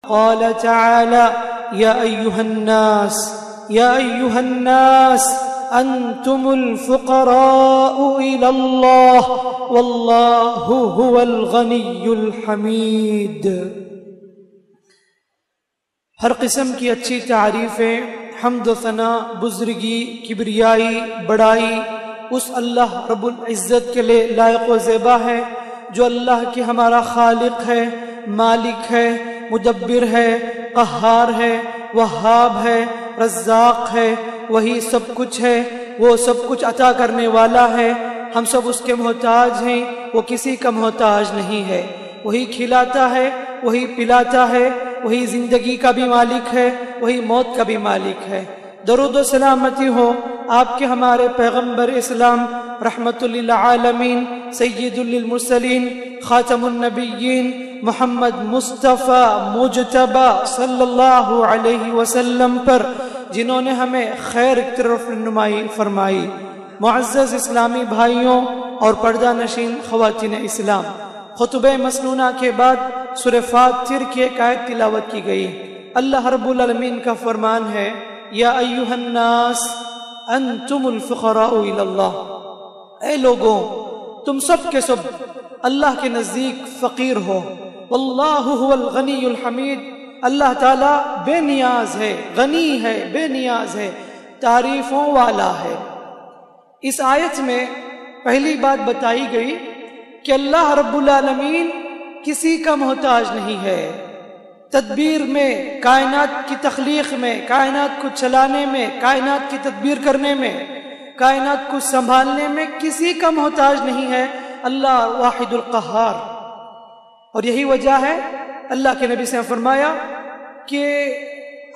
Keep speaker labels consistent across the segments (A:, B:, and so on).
A: قال تعالى يا أيها الناس أنتم الفقراء إلى الله والله هو الغني الحميد۔ ہر قسم کی اچھی تعریفیں، حمد و ثنا، بزرگی، کبریائی، بڑائی اس اللہ رب العزت کے لیے لائق و زیبا ہے جو اللہ کی ہمارا خالق ہے، مالک ہے، مدبر ہے، قہار ہے، وہاب ہے، رزاق ہے، وہی سب کچھ ہے، وہ سب کچھ عطا کرنے والا ہے، ہم سب اس کے محتاج ہیں، وہ کسی کا محتاج نہیں ہے، وہی کھلاتا ہے، وہی پلاتا ہے، وہی زندگی کا بھی مالک ہے، وہی موت کا بھی مالک ہے۔ درود و سلامتی ہو آپ کے ہمارے پیغمبر اسلام رحمت للعالمین سید للمرسلین خاتم النبیین محمد مصطفیٰ مجتبی صلی اللہ علیہ وسلم پر، جنہوں نے ہمیں خیر کی طرف رہنمائی فرمائی۔ معزز اسلامی بھائیوں اور پردہ نشین خواتین اسلام، خطبہ مسنونہ کے بعد سورہ فاتر کی ایک آیت تلاوت کی گئی۔ اللہ رب العالمین کا فرمان ہے، یا ایھا الناس انتم الفقراء الی اللہ، اے لوگوں تم سب کے سب اللہ کے نزدیک فقیر ہو، واللہ هو الغنی الحمید، اللہ تعالی بے نیاز ہے، غنی ہے، بے نیاز ہے، تعریفوں والا ہے۔ اس آیت میں پہلی بات بتائی گئی کہ اللہ رب العالمین کسی کا محتاج نہیں ہے، تدبیر میں، کائنات کی تخلیق میں، کائنات کو چلانے میں، کائنات کی تدبیر کرنے میں، کائنات کو سنبھالنے میں کسی کا محتاج نہیں ہے، اللہ واحد القہار۔ اور یہی وجہ ہے اللہ کے نبی سے فرمایا کہ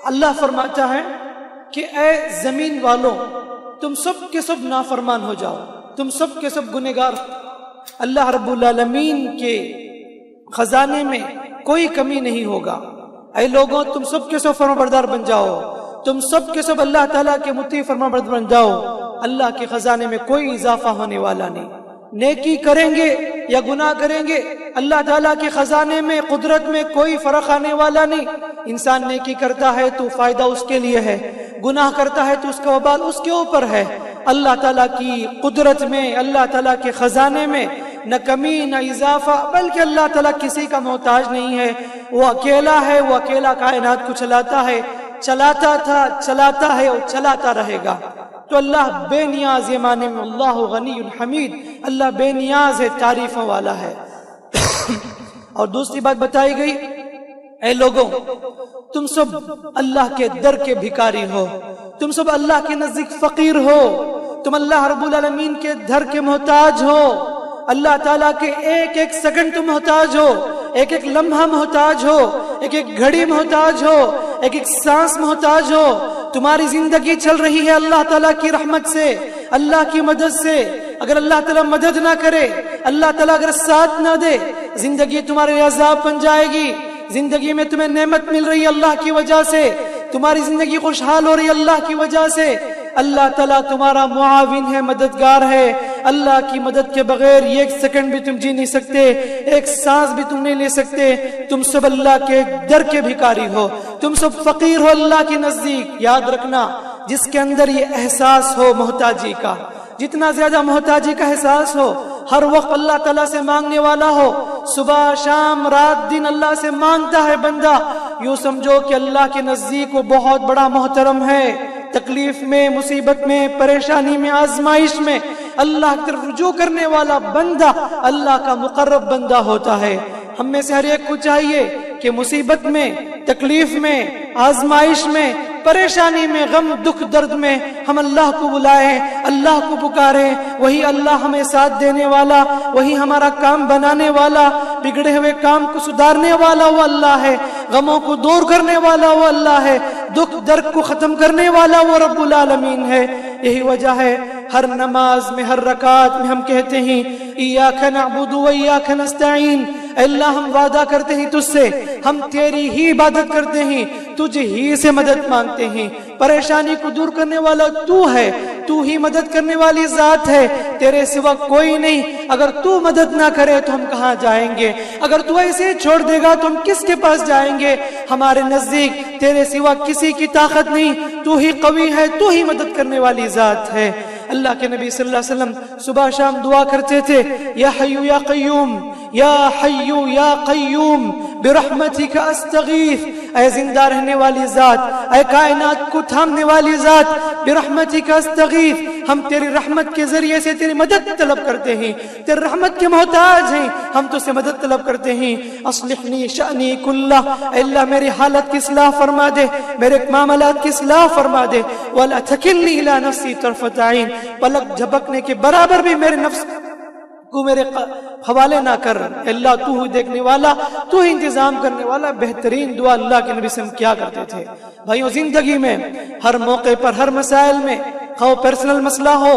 A: اللہ فرماتا ہے کہ اے زمین والوں تم سب کے سب نافرمان ہو جاؤ، تم سب کے سب گنہگار۔ اللہ رب العالمین کے خزانے میں کوئی کمی نہیں ہوگا، اے لوگوں تم سب کے سب فرمانبردار بن جاؤ، تم سب کے سب اللہ تعالیٰ کے مطیع فرمانبردار بن جاؤ، اللہ کے خزانے میں کوئی اضافہ ہونے والا نہیں۔ نیکی کریں گے یا گناہ کریں گے، اللہ تعالیٰ کے خزانے میں، قدرت میں کوئی فرق آنے والا نہیں۔ انسان نیکی کرتا ہے تو فائدہ اس کے لیے ہے، گناہ کرتا ہے تو اس کا وبال اس کے اوپر ہے۔ اللہ تعالیٰ کی قدرت میں، اللہ تعالیٰ کے خزانے میں نہ کمی نہ اضافہ، بلکہ اللہ تعالیٰ کسی کا محتاج نہیں ہے، وہ اکیلا ہے، وہ اکیلا کائنات کو چلاتا ہے، چلاتا تھا، چلاتا ہے اور چلاتا رہے گا۔ تو اللہ بے نیاز، یہ معنی میں اللہ غنی الحمید، اللہ بے نیاز ہے، تعریفوں والا ہے۔ اور دوسری بات بتائی گئی، اے لوگوں تم سب اللہ کے در کے بھکاری ہو، تم سب اللہ کے نزدیک فقیر ہو، تم اللہ رب العالمین کے در کے محتاج ہو، اللہ تعالیٰ کے ایک ایک سیکنڈ تم محتاج ہو، ایک ایک لمحہ محتاج ہو، ایک ایک گھڑی محتاج ہو، ایک ایک سانس محتاج ہو۔ تمہاری زندگی چل رہی ہے اللہ تعالیٰ کی رحمت سے، اللہ کی مدد سے۔ اگر اللہ تعالیٰ مدد نہ کرے، اللہ تعالیٰ اگر ساتھ نہ دے، زندگی تمہارے عذاب بن جائے گی۔ زندگی میں تمہیں نعمت مل رہی ہے اللہ کی وجہ سے، تمہاری زندگی خوشحال ہو رہی ہے اللہ کی وجہ سے۔ اللہ تعالیٰ تمہارا معاون ہے، مددگار ہے۔ اللہ کی مدد کے بغیر ایک سیکنڈ بھی تم جی نہیں سکتے، ایک سانس بھی تم نہیں لے سکتے۔ تم سب اللہ کے در کے بھکاری ہو، تم سب فقیر ہو اللہ کے نزدیک۔ یاد رکھنا، جس کے اندر یہ احساس ہو محتاجی کا، جتنا زیادہ محتاجی کا احساس ہو، ہر وقت اللہ تعالیٰ سے مانگنے والا ہو، صبح شام رات دن اللہ سے مانگتا ہے بندہ، یوں سمجھو کہ اللہ کے نزدیک وہ بہت بڑا محترم ہے۔ تکلیف میں، مصیبت میں، پریشانی میں، آزمائش میں اللہ کی طرف رجوع کرنے والا بندہ اللہ کا مقرب بندہ ہوتا ہے۔ ہم میں سے ہر ایک کو چاہیے کہ مصیبت میں، تکلیف میں، آزمائش میں، پریشانی میں، غم دکھ درد میں ہم اللہ کو بلائیں، اللہ کو پکاریں۔ وہی اللہ ہمیں ساتھ دینے والا، وہی ہمارا کام بنانے والا، بگڑے ہوئے کام کو سدھارنے والا وہ اللہ ہے، غموں کو دور کرنے والا وہ اللہ ہے، دکھ درد کو ختم کرنے والا وہ رب العالمین ہے۔ یہی وجہ ہے ہر نماز میں، ہر رکعت میں ہم کہتے ہیں ایاک نعبد و ایاک نستعین، اے اللہ ہم وعدہ کرتے ہیں تجھ سے، ہم تیری ہی عبادت کرتے ہیں، تجھ ہی سے مدد مانگتے ہیں، پریشانی کو دور کرنے والا تو ہے، تو ہی مدد کرنے والی ذات ہے، تیرے سوا کوئی نہیں، اگر تو مدد نہ کرے تو ہم کہاں جائیں گے، اگر تو ایسے چھوڑ دے گا تو ہم کس کے پاس جائیں گے، ہمارے نزدیک تیرے سوا کسی کی طاقت نہیں، تو ہی قوی ہے، تو ہی مدد کرنے والی ذات ہے۔ اللہ کے نبی صلی اللہ علیہ وسلم صبح شام دعا کرتے تھے، یا حی یا قیوم، یا حی یا قیوم برحمتک استغیث، اے زندہ رہنے والی ذات، اے کائنات کو تھامنے والی ذات، برحمتک استغیث، ہم تیری رحمت کے ذریعے سے تیری مدد طلب کرتے ہیں، تیری رحمت کے محتاج ہیں، ہم تو سے مدد طلب کرتے ہیں۔ اصلحنی شأنی کلہ، اے اللہ میری حالت کی اصلاح فرما دے، میرے معاملات کی اصلاح فرما دے، ولا تکلنی الی نفسی طرفۃ عین، پلک جھپکنے کے برابر بھی میرے نفس کو میرے حوالے نہ کر، اللہ تو ہی دیکھنے والا، تو ہی انتظام کرنے والا۔ بہترین دعا اللہ کے نبی سے ہم کیا کرتے تھے بھائیوں، زندگی میں ہر موقع پر، ہر مسائل میں، خواہ پرسنل مسئلہ ہو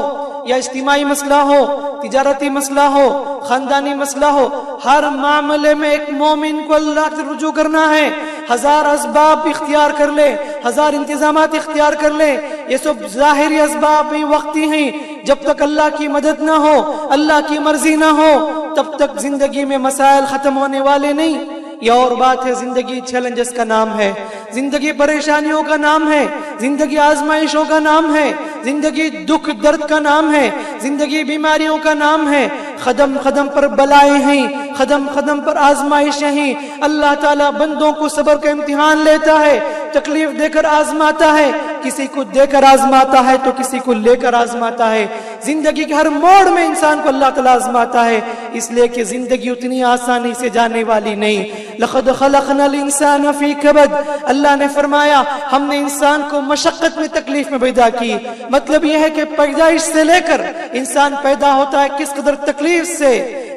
A: یا اجتماعی مسئلہ ہو، تجارتی مسئلہ ہو، خاندانی مسئلہ ہو، ہر معاملے میں ایک مومن کو اللہ سے رجوع کرنا ہے۔ ہزار اسباب اختیار کر لے، ہزار انتظامات اختیار کر لے، یہ سب ظاہری اسباب ہیں، وقتی ہیں، جب تک اللہ کی مدد نہ ہو، اللہ کی مرضی نہ ہو، تب تک زندگی میں مسائل ختم ہونے والے نہیں۔ یہ اور بات ہے، زندگی چیلنجز کا نام ہے، زندگی پریشانیوں کا نام ہے، زندگی آزمائشوں کا نام ہے، زندگی دکھ درد کا نام ہے، زندگی بیماریوں کا نام ہے، قدم قدم پر بلائیں ہیں، قدم قدم پر آزمائشیں ہیں۔ اللہ تعالیٰ بندوں کو صبر کا امتحان لیتا ہے، تکلیف دے کر آزماتا ہے، کسی کو دے کر آزماتا ہے تو کسی کو لے کر آزماتا ہے۔ زندگی کے ہر موڑ میں انسان کو اللہ تعالیٰ آزماتا ہے، اس لیے کہ زندگی اتنی آسانی سے جانے والی نہیں۔ لقد خلقنا الانسان فی کبد، اللہ نے فرمایا ہم نے انسان کو مشقت میں، تکلیف میں پیدا کی۔ مطلب یہ ہے کہ پیدائش سے لے کر انسان پیدا ہوتا ہے کس قدر تکلیف سے۔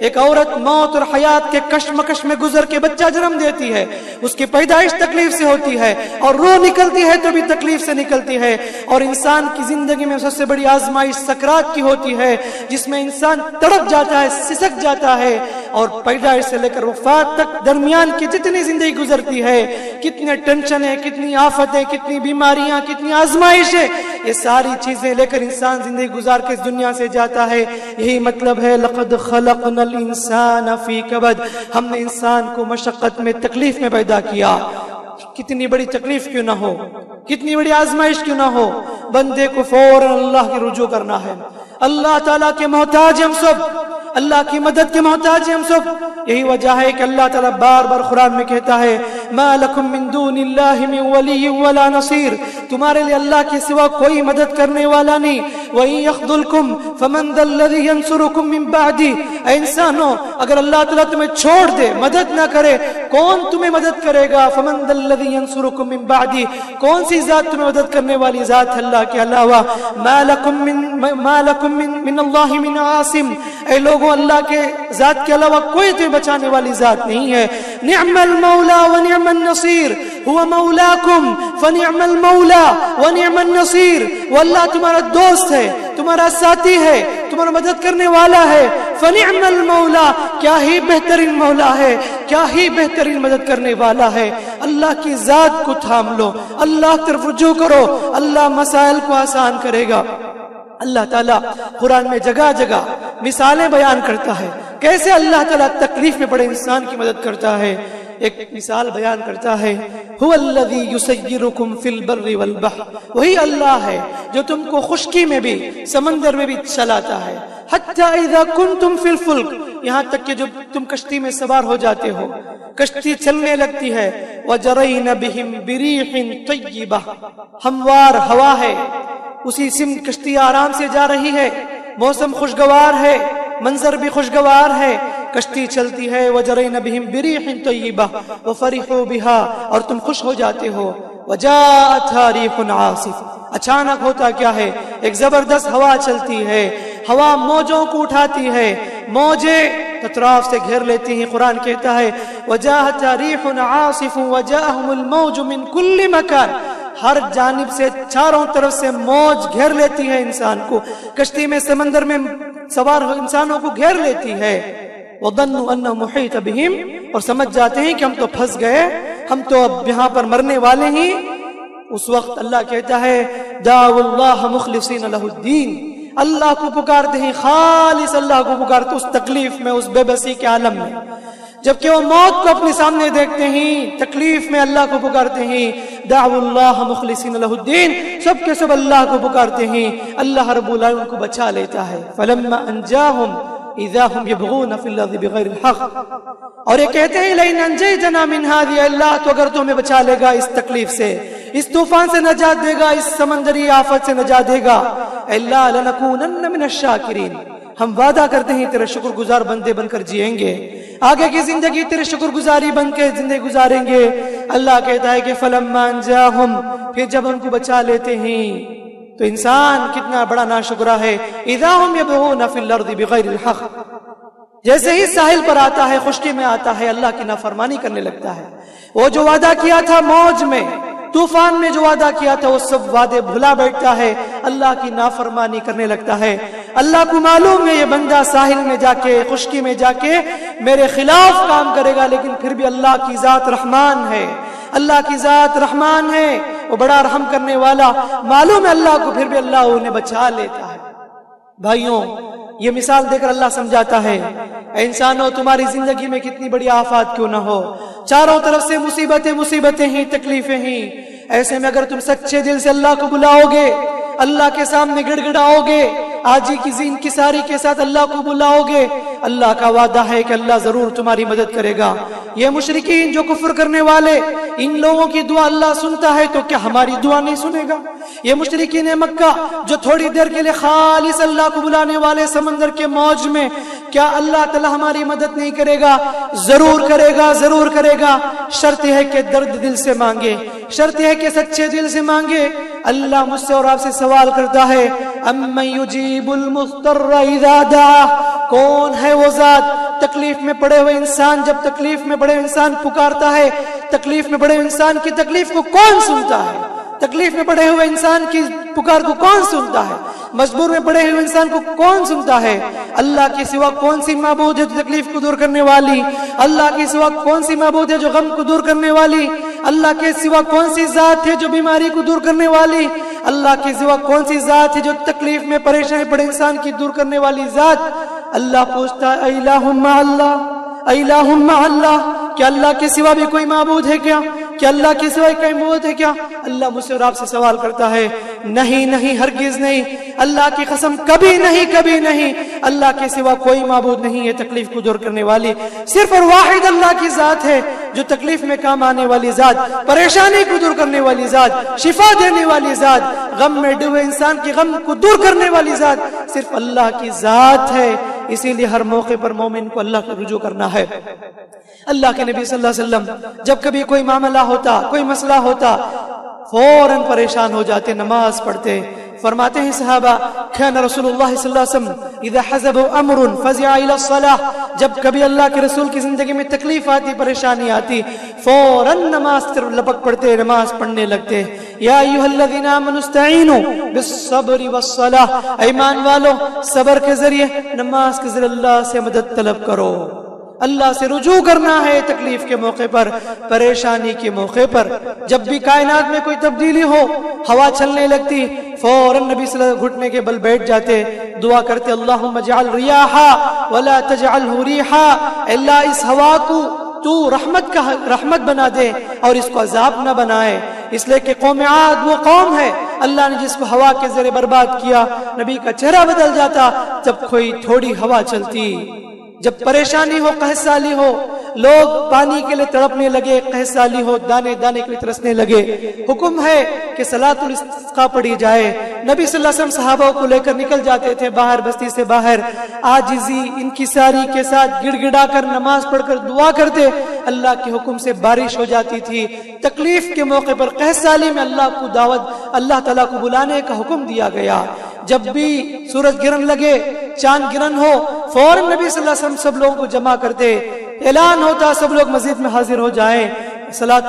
A: ایک عورت موت اور حیات کے کشمکش میں گزر کے بچہ جنم دیتی ہے، اس کی پیدائش تکلیف سے ہوتی ہے، اور روح نکلتی ہے تو بھی تکلیف سے نکلتی ہے۔ اور انسان کی زندگی میں سب سے بڑی آزمائش سکرات کی ہوتی ہے، جس میں انسان تڑپ جاتا ہے، سسک جاتا ہے، اور پیدائش سے لے کر وفات تک درمیان کی جتنی زندگی گزرتی ہے، کتنے ٹینشن ہیں، کتنی آفتیں، کتنی بیماریاں، کتنی آزمائشیں، یہ ساری چیزیں لے کر انسان زندگی گزار کے اس دنیا سے جاتا ہے۔ یہی مطلب ہے لقد خلقنا الانسان فی کبد، ہم نے انسان کو مشقت میں، تکلیف میں پیدا کیا۔ کتنی بڑی تکلیف کیوں نہ ہو، کتنی بڑی آزمائش کیوں نہ ہو، بندے کو فوراً اللہ کی رجوع کرنا ہے۔ اللہ تعالیٰ کے محتاج ہم سب، اللہ کی مدد کے محتاج ہم سب۔ یہی وجہ ہے کہ اللہ تعالیٰ بار بار قرآن میں کہتا ہے ما لکم من دون اللہ من ولی ولا نصیر، تمہارے لیے اللہ کے سوا کوئی مدد کرنے والا نہیں۔ وَإِن يَخْذُلْكُمْ فَمَنْ ذَا الَّذِي يَنْصُرُكُمْ مِنْ بَعْدِهِ، اے انسانوں اگر اللہ تعالیٰ تمہیں چھوڑ دے، مدد نہ کرے، کون تمہیں مدد کرے گا؟ فَمَنْ ذَا الَّذِي يَنْصُرُكُمْ مِنْ بَعْدِهِ، کون سی ذات تمہیں مدد کرنے والی ذات ہے اللہ کے علاوہ؟ مَا لَكُمْ مِنَ اللَّهِ مِنْ عَاصِمٍ، اے لوگوں اللہ کے ذات کے علاوہ کوئی تمہیں بچانے والی ذات نہیں ہے۔ نعم المولا ونعم النصیر، هو مولاکم فنعم المولا ونعم النصیر، وہ اللہ تمہارا دوست ہے، تمہارا ساتھی ہے، تمہارا مدد کرنے والا ہے۔ فنعم المولا، کیا ہی بہترین مولا ہے، کیا ہی بہترین مدد کرنے والا ہے۔ اللہ کی ذات کو تھام لو، اللہ طرف رجوع کرو، اللہ مسائل کو آسان کرے گا۔ اللہ تعالیٰ قرآن میں جگہ جگہ مثالیں بیان کرتا ہے، کیسے اللہ تعالیٰ تکلیف میں پڑے انسان کی مدد کرتا ہے۔ ایک مثال بیان کرتا ہے، هو الذی یسیرکم فی البر والبحر، وہی اللہ ہے جو تم کو خشکی میں بھی، سمندر میں بھی چلاتا ہے۔ حتی اذا کنتم فی الفلک، یہاں تک کہ جب تم کشتی میں سوار ہو جاتے ہو، کشتی چلنے لگتی ہے۔ وجرین بہم بریح طیبہ، ہموار ہوا ہے، اسی سمت کشتی آرام سے جا رہی ہے، موسم خوشگوار ہے، منظر بھی خوشگوار ہے، کشتی چلتی ہے۔ وجرین بہم بریح طیبہ وفرحوا بها، اور تم خوش ہو جاتے ہو۔ وجاءتها ریح عاصف، اچانک ہوتا کیا ہے، ایک زبردست ہوا چلتی ہے، ہوا موجوں کو اٹھاتی ہے، موجیں اطراف سے گھیر لیتی ہیں۔ قرآن کہتا ہے وجاءتها ریح عاصف وجاءهم الموج من كل مکان، ہر جانب سے، چاروں طرف سے موج گھیر لیتی ہے انسان کو، کشتی میں، سمندر میں سوار انسانوں کو گھیر لیتی ہے۔ وَظَنُّوا أَنَّهُ مُحِيطَ بِهِمْ، اور سمجھ جاتے ہیں کہ ہم تو پھنس گئے، ہم تو اب یہاں پر مرنے والے ہیں۔ اس وقت اللہ کہتا ہے دعوا اللہ مخلصین لہ الدین، اللہ کو پکارتے ہیں، خالص اللہ کو پکارتے اس تکلیف میں، اس بے بسی کے عالم میں، جبکہ وہ موت کو اپنے سامنے دیکھتے ہیں، تکلیف میں اللہ کو پکارتے ہیں، دعوا اللہ مخلصین لہ الدین، سب کے سب اللہ کو پکارتے ہیں، اللہ رب العالمین ان کو بچا لیتا ہے۔ فلما انجاہم اذا هم يبغون في الارض بغیر الحق، اور یہ کہتے ہیں لئن انجیتنا من هذه، اللہ تو اگر تو ہمیں بچا لے گا اس تکلیف سے، اس طوفان سے نجات دے گا، اس سمندری آفت سے نجات دے گا، اللہ لنکونن من الشاکرین، ہم وعدہ کرتے ہیں تیرے شکر گزار بندے بن کر جئیں گے، آگے کی زندگی تیرے شکر گزاری بن کے زندگی گزاریں گے۔ اللہ کہتا ہے کہ فلما انجاہم، پھر جب ان کو بچا لیتے ہیں تو انسان کتنا بڑا ناشکرا ہے۔ اذا هم يبغون في الارض بغیر الحق، جیسے ہی ساحل پر آتا ہے، خشکی میں آتا ہے، اللہ کی نافرمانی کرنے لگتا ہے۔ وہ جو وعدہ کیا تھا موج میں، طوفان میں جو وعدہ کیا تھا، وہ سب وعدے بھلا بیٹھتا ہے، اللہ کی نافرمانی کرنے لگتا ہے۔ اللہ کو معلوم ہے یہ بندہ ساحل میں جا کے، خشکی میں جا کے میرے خلاف کام کرے گا، لیکن پھر بھی اللہ کی ذات رحمان ہے، اللہ کی ذات رحمان ہے، وہ بڑا رحم کرنے والا، معلوم ہے اللہ کو، پھر بھی اللہ انہیں بچا لیتا ہے۔ بھائیوں، یہ مثال دے کر اللہ سمجھاتا ہے، اے انسانوں، تمہاری زندگی میں کتنی بڑی آفات کیوں نہ ہو، چاروں طرف سے مصیبتیں ہی، تکلیفیں ہی، ایسے میں اگر تم سچے دل سے اللہ کو بلاؤ گے، اللہ کے سامنے گڑ گڑاؤ گے، آجی کی انکساری کے ساتھ اللہ کو بلاؤ گے، اللہ کا وعدہ ہے کہ اللہ ضرور تمہاری مدد کرے گا۔ یہ مشرکین جو کفر کرنے والے، ان لوگوں کی دعا اللہ سنتا ہے تو کیا ہماری دعا نہیں سنے گا؟ یہ مشرکین مکہ جو تھوڑی دیر کے لیے خالص اللہ کو بلانے والے سمندر کے موج میں، کیا اللہ تعالی ہماری مدد نہیں کرے گا؟ ضرور کرے گا، ضرور کرے گا، شرط ہے کہ درد دل سے مانگے، شرط ہے کہ سچے دل سے مانگے۔ اللہ مجھ سے اور آپ سے سوال کرتا ہے، امن یجیب المضطر اذا دعا، کون ہے وہ ذات تکلیف میں پڑے ہوئے انسان، جب تکلیف میں پڑے انسان پکارتا ہے، تکلیف میں پڑے انسان کی تکلیف کو کون سنتا ہے؟ تکلیف میں پڑے ہوئے انسان کی پکار کو کون سنتا ہے؟ مجبور میں پڑے ہوئے انسان کو کون سنتا ہے؟ اللہ کے سوا کون سی معبود ہے جو تکلیف کو دور کرنے والی؟ اللہ کے سوا کون سی معبود ہے جو غم کو دور کرنے والی؟ اللہ کے سوا کون سی ذات ہے جو بیماری کو دور کرنے والی؟ اللہ کے سوا کون سی ذات ہے جو تکلیف میں پریشانی پڑے انسان کی دور کرنے والی ذات؟ اللہ پوچھتا ہے الہ مع اللہ، الہ مع اللہ، کیا اللہ کے سوا بھی کوئی معبود ہے کیا؟ کیا اللہ کے سوا کوئی معبود ہے کیا؟ اللہ مجھ سے اور آپ سے سوال کرتا ہے، نہیں نہیں، ہرگز نہیں، اللہ کی قسم کبھی نہیں، کبھی نہیں، اللہ کے سوا کوئی معبود نہیں ہے تکلیف کو دور کرنے والی، صرف اور واحد اللہ کی ذات ہے جو تکلیف میں کام آنے والی ذات، پریشانی کو دور کرنے والی ذات، شفا دینے والی ذات، غم میں ڈوبے انسان کی غم کو دور کرنے والی ذات صرف اللہ کی ذات ہے۔ اسی لیے ہر موقع پر مومن کو اللہ کو رجوع کرنا ہے۔ اللہ کے نبی صلی اللہ علیہ وسلم جب کبھی کوئی معاملہ ہوتا، کوئی مسئلہ ہوتا، فوراً پریشان ہو جاتے، نماز پڑھتے۔ فرماتے ہیں صحابہ، کان رسول اللہ صلی اللہ علیہ وسلم اذا حزب امر فزع الى الصلاة، جب کبھی اللہ کے رسول کی زندگی میں تکلیف آتی، پریشانی آتی، فوراً نماز طرف لپک پڑتے، نماز پڑھنے لگتے۔ یا ایھا الذین آمنوا استعینوا بالصبر والصلاة، ایمان والو صبر کے ذریعے، نماز کے ذریعے اللہ سے مدد طلب کرو۔ اللہ سے رجوع کرنا ہے تکلیف کے موقع پر، پریشانی کے موقع پر۔ جب بھی کائنات میں کوئی تبدیلی ہو، ہوا چلنے لگتی، فوراً نبی صلی اللہ علیہ وسلم گھٹنے کے بل بیٹھ جاتے، دعا کرتے، اللہم اجعل ریاحا ولا تجعلہ ریحا، اللہ اس ہوا کو تو رحمت بنا دے اور اس کو عذاب نہ بنائے، اس لیے کہ قوم عاد وہ قوم ہے اللہ نے جس کو ہوا کے ذریعے برباد کیا۔ نبی کا چہرہ بدل جاتا جب کوئی تھوڑی ہوا چلتی، جب پریشانی ہو، قحط سالی ہو، لوگ پانی کے لیے تڑپنے لگے، قحط سالی ہو، دانے دانے کے لیے ترسنے لگے، حکم ہے کہ صلاۃ الاستسقاء پڑھی جائے۔ نبی صلی اللہ علیہ وسلم صحابہ کو لے کر نکل جاتے تھے باہر، بستی سے باہر، عاجزی انکساری کے ساتھ گڑ گڑا کر نماز پڑھ کر دعا کرتے، اللہ کے حکم سے بارش ہو جاتی تھی۔ تکلیف کے موقع پر، قحط سالی میں اللہ کو دعوت، اللہ تعالیٰ کو بلانے کا حکم دیا گیا۔ جب بھی سورج گرہن لگے، چاند گرہن ہو، فوراً نبی صلی اللہ علیہ وسلم سب لوگوں کو جمع کرتے، اعلان ہوتا سب لوگ مسجد میں حاضر ہو جائیں۔ صلاۃ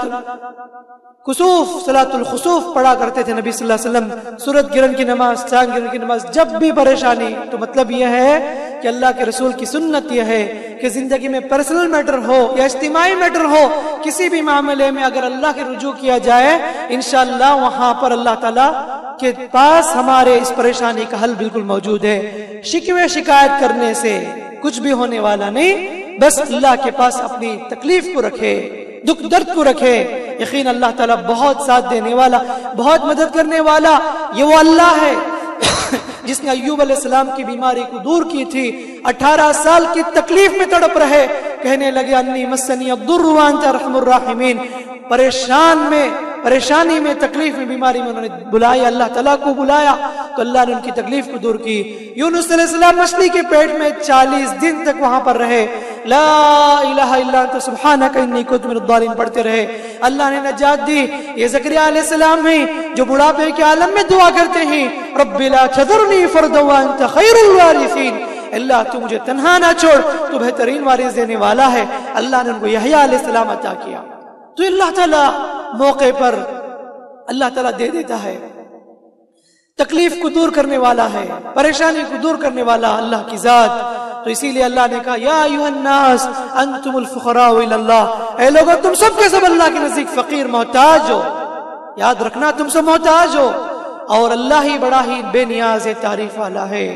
A: الخسوف پڑھا کرتے تھے نبی صلی اللہ علیہ وسلم، سورج گرہن کی نماز، چاند گرہن کی نماز، جب بھی پریشانی۔ تو مطلب یہ ہے کہ اللہ کے رسول کی سنت یہ ہے کہ زندگی میں پرسنل میٹر ہو یا اجتماعی میٹر ہو، کسی بھی معاملے میں اگر اللہ کے رجوع کیا جائے، انشاءاللہ وہاں پر اللہ تعالیٰ کے پاس ہمارے اس پریشانی کا حل بالکل موجود ہے. شکوے شکایت کرنے سے کچھ بھی ہونے والا نہیں، بس اللہ کے پاس اپنی تکلیف کو رکھے، دکھ درد کو رکھے. یقین اللہ تعالیٰ بہت ساتھ دینے والا، بہت مدد کرنے والا یہ وہ اللہ ہے جس نے ایوب علیہ السلام کی بیماری کو دور کی تھی. 18 سال کی تکلیف میں تڑپ رہے، کہنے لگے انی مسنی الضر وانت ارحم الراحمین. پریشانی میں، تکلیف میں، بیماری میں انہوں نے بلایا، اللہ تعالیٰ کو بلایا تو اللہ نے ان کی تکلیف کو دور کی. یونس علیہ السلام مچھلی کے پیٹ میں 40 دن تک وہاں پر رہے، لا الہ الا انت سبحانک انی کنت من الظالمین پڑھتے رہے، اللہ نے نجات دی. یہ زکریا علیہ السلام ہیں جو بڑھاپے کے عالم میں دعا کرتے ہیں، رب لا تذرنی فردا وانت خیر الوارثین، اللہ تو مجھے تنہا نہ چھوڑ، تو بہترین وارث دینے والا ہے. اللہ نے ان کو یحییٰ علیہ السلام عطا کیا. تو اللہ تعالیٰ موقع پر اللہ تعالیٰ دے دیتا ہے، تکلیف کو دور کرنے والا ہے، پریشانی کو دور کرنے والا اللہ کی ذات. تو اسی لیے اللہ نے کہا یا ایھا الناس انتم الفقراء الی اللہ، اے لوگوں تم سب کے سب اللہ کے نزدیک فقیر محتاج ہو. یاد رکھنا تم سب محتاج ہو، اور اللہ ہی بڑا ہی بے نیاز تعریف والا ہے.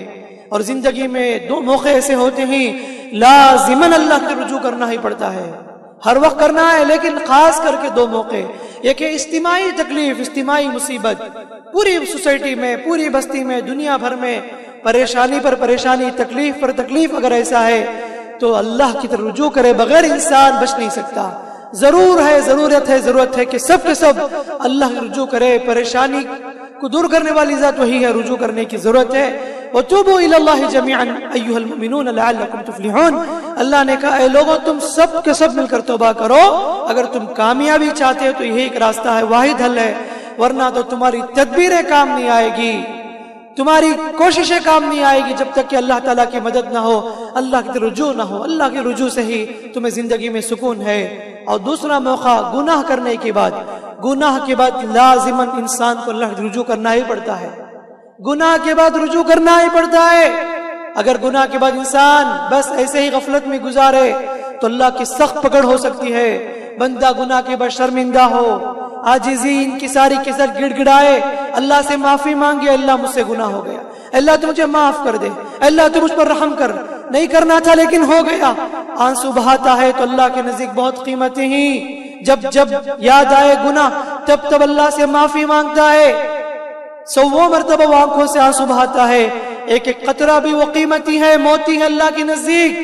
A: اور زندگی میں 2 موقع ایسے ہوتے ہیں لازماً اللہ کے رجوع کرنا ہی پڑتا ہے، ہر وقت کرنا ہے، لیکن خاص کر کے 2 موقع. ایک ہے اجتماعی تکلیف، اجتماعی مصیبت، پوری سوسائٹی میں، پوری بستی میں، دنیا بھر میں پریشانی پر پریشانی، تکلیف پر تکلیف اگر ایسا ہے تو اللہ کی طرف رجوع کرے، بغیر انسان بچ نہیں سکتا. ضرورت ہے کہ سب کے سب اللہ کی رجوع کرے. پریشانی کو دور کرنے والی ذات وہی ہے، رجوع کرنے کی ضرورت ہے. وَتُوبُوا إِلَى اللَّهِ جَمِيعًا أَيُّهَا الْمُؤْمِنُونَ لَعَلَّكُمْ تُفْلِحُونَ. اللہ نے کہا اے لوگوں تم سب کے سب مل کر توبہ کرو، اگر تم کامیابی چاہتے ہو تو یہی ایک راستہ ہے، واحد حل ہے، ورنہ تو تمہاری تدبیریں کام نہیں آئے گی، تمہاری کوششیں کام نہیں آئے گی جب تک کہ اللہ تعالیٰ کی مدد نہ ہو، اللہ کی رجوع نہ ہو. اللہ کی رجوع سے ہی تمہیں زندگی میں سکون ہے. اور دوسرا موقع گناہ کرنے کے بعد لازماً انسان کو اللہ کی رجوع کرنا ہی پڑتا ہے. گناہ کے بعد رجوع کرنا ہی پڑتا ہے. اگر گناہ کے بعد انسان بس ایسے ہی غفلت میں گزارے تو اللہ کی سخت پکڑ ہو سکتی ہے. بندہ گناہ کے بعد شرمندہ ہو، عاجزی انکساری کے ساتھ گڑ گڑائے، اللہ سے معافی مانگے، اللہ مجھ سے گناہ ہو گیا، اللہ تو مجھے معاف کر دے، اللہ تو مجھ پر رحم کر، نہیں کرنا تھا لیکن ہو گیا. آنسو بہاتا ہے تو اللہ کے نزدیک بہت قیمتی ہیں. جب یاد آئے گناہ تب اللہ سے معافی مانگتا ہے. 100 مرتبہ وہ آنکھوں سے آنسو بہاتا ہے. ایک قطرہ بھی وہ قیمتی ہے، موتی ہے اللہ کے نزدیک.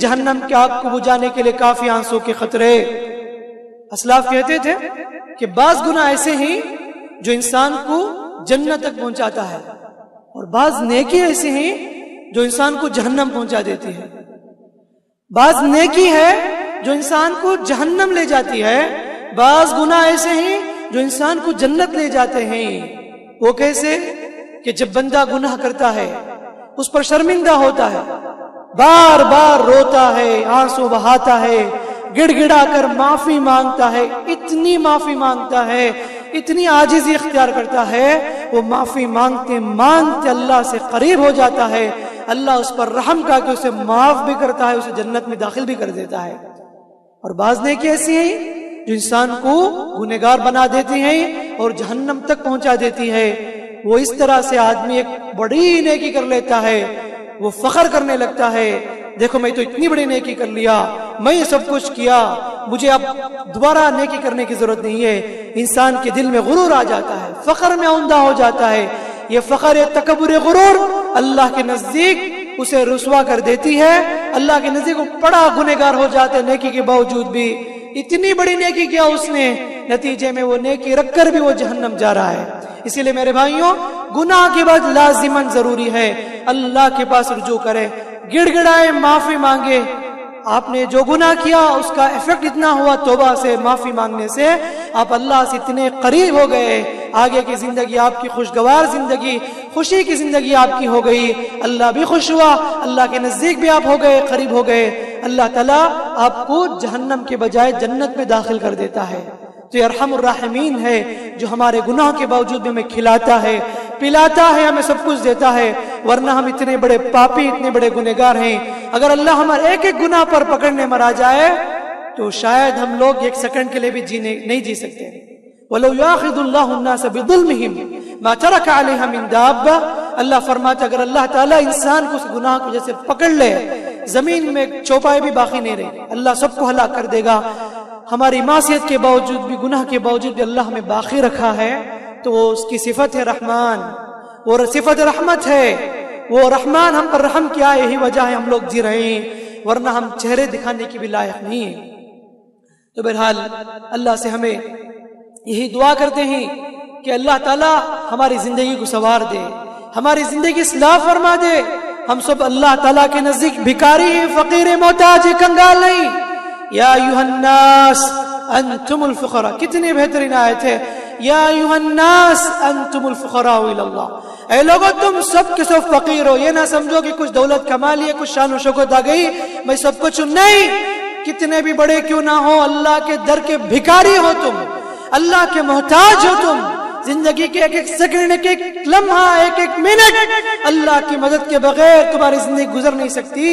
A: جہنم کی آگ کو بجھانے کے لیے کافی آنسو کے قطرے. اسلاف کہتے تھے کہ بعض گناہ ایسے ہیں جو انسان کو جنت تک پہنچاتا ہے، اور بعض نیکی ایسے ہیں جو انسان کو جہنم پہنچا دیتی ہے. بعض نیکی ہے جو انسان کو جہنم لے جاتی ہے، بعض گناہ ایسے ہیں جو انسان کو جنت لے جاتے ہیں. وہ کیسے؟ کہ جب بندہ گناہ کرتا ہے اس پر شرمندہ ہوتا ہے، بار بار روتا ہے، آنسو بہاتا ہے، گڑ گڑا کر معافی مانگتا ہے، اتنی معافی مانگتا ہے، اتنی عاجزی اختیار کرتا ہے، وہ معافی مانگتے مانگتے اللہ سے قریب ہو جاتا ہے. اللہ اس پر رحم کر کے اسے معاف بھی کرتا ہے، اسے جنت میں داخل بھی کر دیتا ہے. اور بعض نیکی ایسی ہیں جو انسان کو گنہگار بنا دیتی ہیں اور جہنم تک پہنچا دیتی ہے. وہ اس طرح سے آدمی ایک بڑی نیکی کر لیتا ہے، وہ فخر کرنے لگتا ہے، دیکھو میں تو اتنی بڑی نیکی کر لیا، میں یہ سب کچھ کیا، مجھے اب دوبارہ نیکی کرنے کی ضرورت نہیں ہے. انسان کے دل میں غرور آ جاتا ہے، فخر میں عمدہ ہو جاتا ہے. یہ فخر، تکبر، غرور اللہ کے نزدیک اسے رسوا کر دیتی ہے. اللہ کے نزدیک وہ بڑا گنہگار ہو جاتا ہے نیکی کے باوجود بھی. اتنی بڑی نیکی کیا اس نے، نتیجے میں وہ نیکی رکھ کر بھی وہ جہنم جا رہا ہے. اسی لیے میرے بھائیوں، گناہ کے بعد لازماً ضروری ہے اللہ کے پاس رجوع کرے، گڑ گڑائے، معافی مانگے. آپ نے جو گناہ کیا اس کا ایفیکٹ اتنا ہوا توبہ سے، معافی مانگنے سے آپ اللہ سے اتنے قریب ہو گئے. آگے کی زندگی آپ کی خوشگوار زندگی، خوشی کی زندگی آپ کی ہو گئی. اللہ بھی خوش ہوا، اللہ کے نزدیک بھی آپ ہو گئے، قریب ہو گئے. اللہ تعالیٰ آپ کو جہنم کے بجائے جنت میں داخل کر دیتا ہے. تو یہ ارحم الراحمین ہے جو ہمارے گناہ کے باوجود بھی ہمیں کھلاتا ہے، پلاتا ہے، ہمیں سب کچھ دیتا ہے. ورنہ ہم اتنے بڑے پاپی، اتنے بڑے گنہگار ہیں. اگر اللہ ہمارے ایک ایک گناہ پر پکڑنے مرا جائے تو شاید ہم لوگ 1 سیکنڈ کے لیے بھی نہیں جی سکتے. وَلَوْ يَأْخِذُ اللَّهُ النَّاسَ بِظُلْمِهِمْ ما ترک علیہا من دابہ. اللہ فرماتا اگر اللہ تعالیٰ انسان کو اس گناہ کو جیسے پکڑ لے زمین میں چوپائے بھی باقی نہیں رہے, اللہ سب کو ہلاک کر دے گا. ہماری معصیت کے باوجود بھی, گناہ کے باوجود بھی اللہ ہمیں باقی رکھا ہے, تو وہ اس کی صفت ہے رحمان, وہ صفت رحمت ہے. وہ رحمان ہم پر رحم کیا ہے, یہی وجہ ہے ہم لوگ جی رہے ہیں, ورنہ ہم چہرے دکھانے کی بھی لائق نہیں ہیں. تو بہرحال اللہ سے ہمیں یہی دعا کرتے ہیں کہ اللہ تعالیٰ ہماری زندگی کو سنوار دے, ہماری زندگی اصلاح فرما دے. ہم سب اللہ تعالیٰ کے نزدیک بھکاری ہیں, فقیر ہیں, محتاج ہیں, کنگال نہیں. یا ایھا الناس انتم الفقراء, کتنی بہترین آیت ہے. یا ایھا الناس انتم الفقراء الی اللہ, اے لوگو تم سب کے سب فقیر ہو. یہ نہ سمجھو کہ کچھ دولت کما لیے, کچھ شان و شوکت آ گئی, میں سب کچھ نہیں. کتنے بھی بڑے کیوں نہ ہو, اللہ کے در کے بھکاری ہو تم, اللہ کے محتاج ہو تم. زندگی کے ایک ایک سیکنڈ, ایک ایک لمحہ, ایک ایک منٹ اللہ کی مدد کے بغیر تمہاری زندگی گزر نہیں سکتی.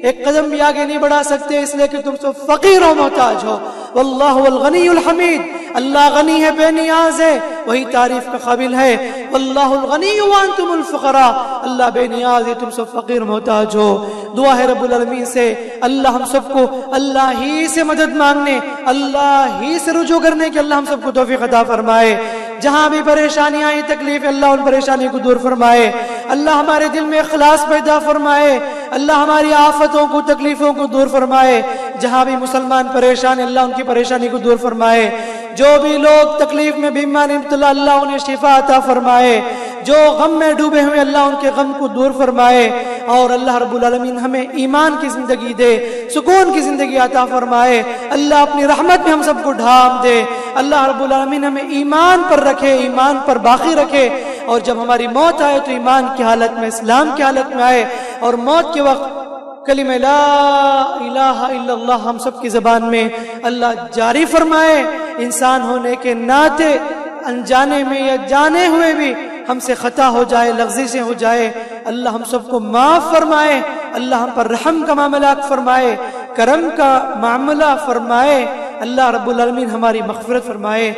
A: ایک قدم بھی آگے نہیں بڑھا سکتے, اس لیے کہ تم سب فقیر و محتاج ہو. واللہ الغنی الحمید, اللہ غنی ہے, بے نیاز ہے, وہی تعریف کا قابل ہے. واللہ الغنی وانتم الفقراء, اللہ بے نیاز ہے, تم سب فقیر محتاج ہو. دعا ہے رب العالمین سے اللہ ہم سب کو اللہ ہی سے مدد مانگنے, اللہ ہی سے رجوع کرنے کی اللہ ہم سب کو توفیق عطا فرمائے. جہاں بھی پریشانیاں آئی, تکلیف, اللہ ان پریشانی کو دور فرمائے. اللہ ہمارے دل میں اخلاص پیدا فرمائے. اللہ ہماری آفتوں کو, تکلیفوں کو دور فرمائے. جہاں بھی مسلمان پریشان, اللہ ان کی پریشانی کو دور فرمائے. جو بھی لوگ تکلیف میں, بیمار مبتلا, اللہ انہیں شفا عطا فرمائے. جو غم میں ڈوبے ہوئے, اللہ ان کے غم کو دور فرمائے. اور اللہ رب العالمین ہمیں ایمان کی زندگی دے, سکون کی زندگی عطا فرمائے. اللہ اپنی رحمت میں ہم سب کو ڈھانپ دے. اللہ رب العالمین ہمیں ایمان پر رکھے, ایمان پر باقی رکھے. اور جب ہماری موت آئے تو ایمان کی حالت میں, اسلام کی حالت میں آئے. اور موت کے وقت کلمہ لا الہ الا اللہ ہم سب کی زبان میں اللہ جاری فرمائے. انسان ہونے کے ناطے انجانے میں یا جانے ہوئے بھی ہم سے خطا ہو جائے, لغزشیں ہو جائے, اللہ ہم سب کو معاف فرمائے. اللہ ہم پر رحم کا معاملات فرمائے, کرم کا معاملہ فرمائے. اللہ رب العالمین ہماری مغفرت فرمائے.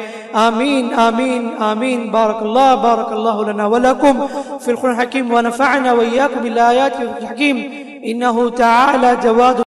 A: آمین آمین آمین. بارک اللہ لنا ولکم فی القرآن الحکیم ونفعنا وإیاکم بالآیات والحکیم. انہ تعالی جواد